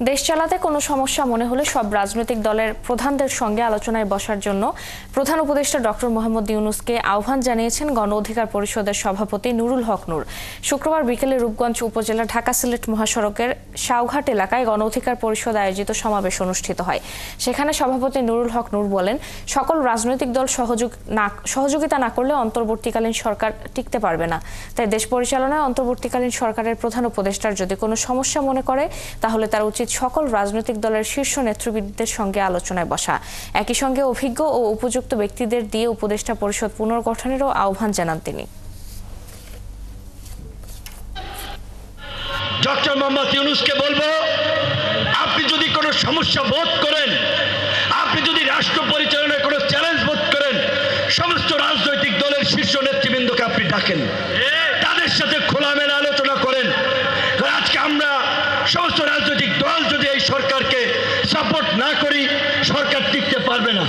দেশ চালাতে কোনো সমস্যা মনে হলে সব রাজনৈতিক দলের প্রধানদের সঙ্গে আলোচনায় বসার জন্য প্রধান উপদেষ্টা ডক্টর মোহাম্মদ ইউনূসকে আহ্বান জানিয়েছেন গণ অধিকার পরিষদের সভাপতি নুরুল হক নূর। শুক্রবার বিকেলে রূপগঞ্জ উপজেলা ঢাকা-সিলেট মহাসড়কের শাওঘাট এলাকায় গণ অধিকার পরিষদ আয়োজিত সমাবেশ অনুষ্ঠিত হয়। সেখানে সভাপতি নুরুল হক নূর বলেন, সকল রাজনৈতিক দল সহযোগিতা না করলে অন্তর্বর্তীকালীন সরকার টিকতে পারবে না। তাই দেশ পরিচালনায় অন্তর্বর্তীকালীন সরকারের প্রধান উপদেষ্টার যদি কোনো সমস্যা মনে করে তাহলে তার উচিত সকল রাজনৈতিক দলের শীর্ষ নেতৃবৃন্দের সঙ্গে আলোচনায় বসা। একই সঙ্গে অভিজ্ঞ ও উপযুক্ত ব্যক্তিদের দিয়ে উপদেষ্টা পরিষদ পুনর্গঠনেরও আহ্বান জানান তিনি। ডক্টর মোহাম্মদ ইউনূসকে বলবো, আপনি যদি কোনো সমস্যা বোধ করেন, আপনি যদি রাষ্ট্র পরিচালনায় কোনো চ্যালেঞ্জ বোধ করেন, সমস্ত রাজনৈতিক দলের শীর্ষ নেতৃবৃন্দকে আপনি ডাকেন, তাদের সাথে খোলামেলা আলোচনা করেন। আজকে আমরা সমস্ত রাজনৈতিক দল যদি এই সরকারকে সাপোর্ট না করি, সরকার টিকতে পারবে না।